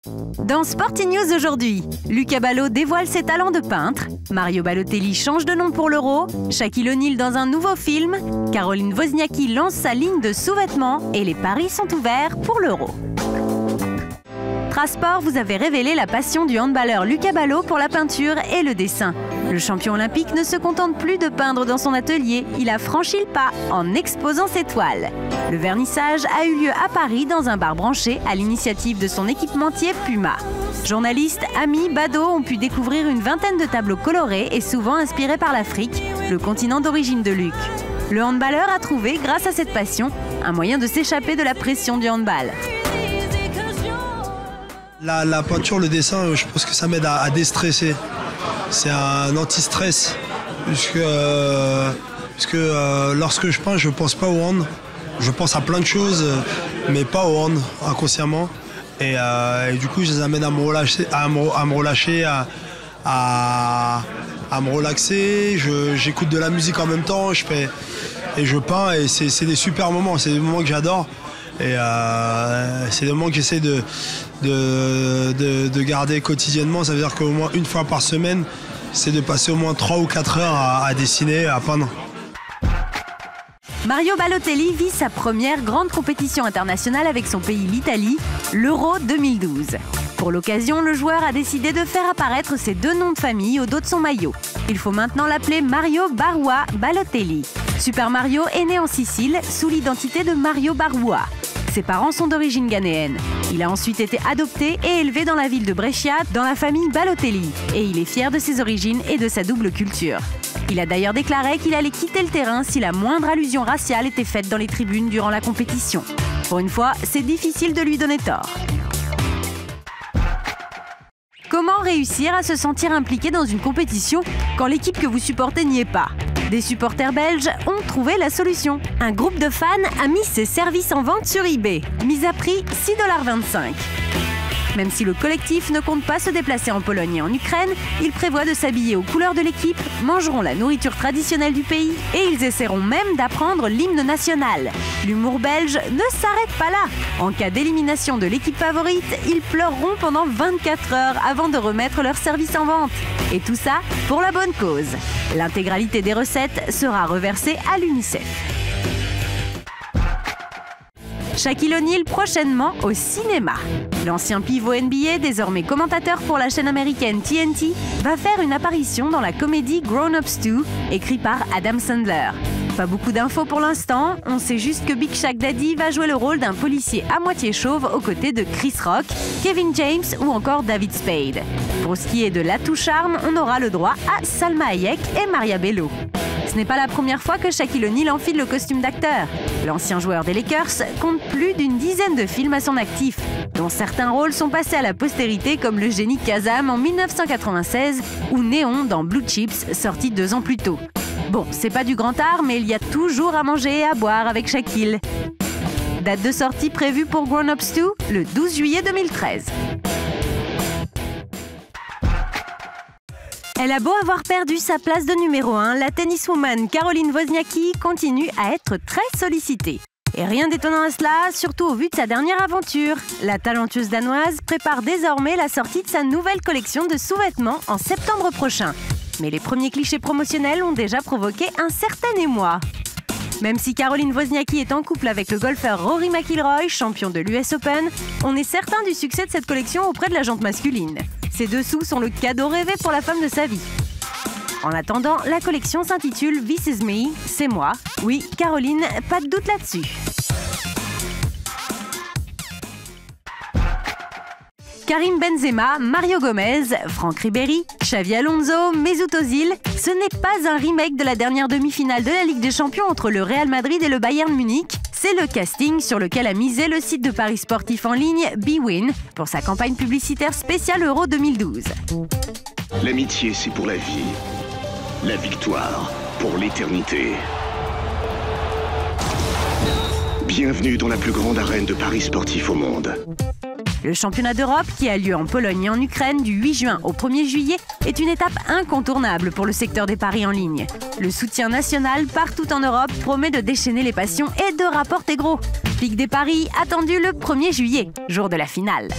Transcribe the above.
Dans Sporty News aujourd'hui, Luca Ballot dévoile ses talents de peintre, Mario Balotelli change de nom pour l'Euro, Shaquille O'Neal dans un nouveau film, Caroline Wozniacki lance sa ligne de sous-vêtements et les paris sont ouverts pour l'Euro. Trasport vous avait révélé la passion du handballeur Luca Ballot pour la peinture et le dessin. Le champion olympique ne se contente plus de peindre dans son atelier, il a franchi le pas en exposant ses toiles. Le vernissage a eu lieu à Paris dans un bar branché à l'initiative de son équipementier Puma. Journalistes, amis, badauds ont pu découvrir une vingtaine de tableaux colorés et souvent inspirés par l'Afrique, le continent d'origine de Luc. Le handballeur a trouvé, grâce à cette passion, un moyen de s'échapper de la pression du handball. La peinture, le dessin, je pense que ça m'aide à déstresser. C'est un anti-stress. Puisque lorsque je peins, je ne pense pas au hand. Je pense à plein de choses, mais pas au hand, inconsciemment. Et du coup, ça m'aide à me relâcher, à me relaxer. J'écoute de la musique en même temps, je peins et c'est des super moments. C'est des moments que j'adore. Et c'est des moments que j'essaie de garder quotidiennement. Ça veut dire qu'au moins une fois par semaine, c'est de passer au moins 3 ou 4 heures à dessiner, à peindre. Mario Balotelli vit sa première grande compétition internationale avec son pays, l'Italie, l'Euro 2012. Pour l'occasion, le joueur a décidé de faire apparaître ses deux noms de famille au dos de son maillot. Il faut maintenant l'appeler Mario Barua Balotelli. Super Mario est né en Sicile sous l'identité de Mario Barua. Ses parents sont d'origine ghanéenne. Il a ensuite été adopté et élevé dans la ville de Brescia, dans la famille Balotelli. Et il est fier de ses origines et de sa double culture. Il a d'ailleurs déclaré qu'il allait quitter le terrain si la moindre allusion raciale était faite dans les tribunes durant la compétition. Pour une fois, c'est difficile de lui donner tort. Comment réussir à se sentir impliqué dans une compétition quand l'équipe que vous supportez n'y est pas ? Des supporters belges ont trouvé la solution. Un groupe de fans a mis ses services en vente sur eBay, mis à prix 6,25 $. Même si le collectif ne compte pas se déplacer en Pologne et en Ukraine, ils prévoient de s'habiller aux couleurs de l'équipe, mangeront la nourriture traditionnelle du pays et ils essaieront même d'apprendre l'hymne national. L'humour belge ne s'arrête pas là. En cas d'élimination de l'équipe favorite, ils pleureront pendant 24 heures avant de remettre leur service en vente. Et tout ça pour la bonne cause. L'intégralité des recettes sera reversée à l'UNICEF. Shaquille O'Neal prochainement au cinéma. L'ancien pivot NBA, désormais commentateur pour la chaîne américaine TNT, va faire une apparition dans la comédie Grown Ups 2, écrite par Adam Sandler. Pas beaucoup d'infos pour l'instant, on sait juste que Big Shaq Daddy va jouer le rôle d'un policier à moitié chauve aux côtés de Chris Rock, Kevin James ou encore David Spade. Pour ce qui est de l'atout charme, on aura le droit à Salma Hayek et Maria Bello. Ce n'est pas la première fois que Shaquille O'Neal enfile le costume d'acteur. L'ancien joueur des Lakers compte plus d'une dizaine de films à son actif, dont certains rôles sont passés à la postérité comme Le Génie Kazam en 1996 ou Néon dans Blue Chips, sorti 2 ans plus tôt. Bon, c'est pas du grand art, mais il y a toujours à manger et à boire avec Shaquille. Date de sortie prévue pour Grown Ups 2, le 12 juillet 2013. Elle a beau avoir perdu sa place de numéro 1, la tenniswoman Caroline Wozniacki continue à être très sollicitée. Et rien d'étonnant à cela, surtout au vu de sa dernière aventure. La talentueuse danoise prépare désormais la sortie de sa nouvelle collection de sous-vêtements en septembre prochain. Mais les premiers clichés promotionnels ont déjà provoqué un certain émoi. Même si Caroline Wozniacki est en couple avec le golfeur Rory McIlroy, champion de l'US Open, on est certain du succès de cette collection auprès de la gente masculine. Ces dessous sont le cadeau rêvé pour la femme de sa vie. En attendant, la collection s'intitule This Is Me, c'est moi. Oui, Caroline, pas de doute là-dessus. Karim Benzema, Mario Gomez, Franck Ribéry, Xavi Alonso, Mesut Özil, ce n'est pas un remake de la dernière demi-finale de la Ligue des Champions entre le Real Madrid et le Bayern Munich. C'est le casting sur lequel a misé le site de paris sportif en ligne bwin pour sa campagne publicitaire spéciale Euro 2012. L'amitié, c'est pour la vie. La victoire, pour l'éternité. Bienvenue dans la plus grande arène de paris sportif au monde. Le championnat d'Europe, qui a lieu en Pologne et en Ukraine du 8 juin au 1er juillet, est une étape incontournable pour le secteur des paris en ligne. Le soutien national partout en Europe promet de déchaîner les passions et de rapporter gros. Pic des paris attendu le 1er juillet, jour de la finale.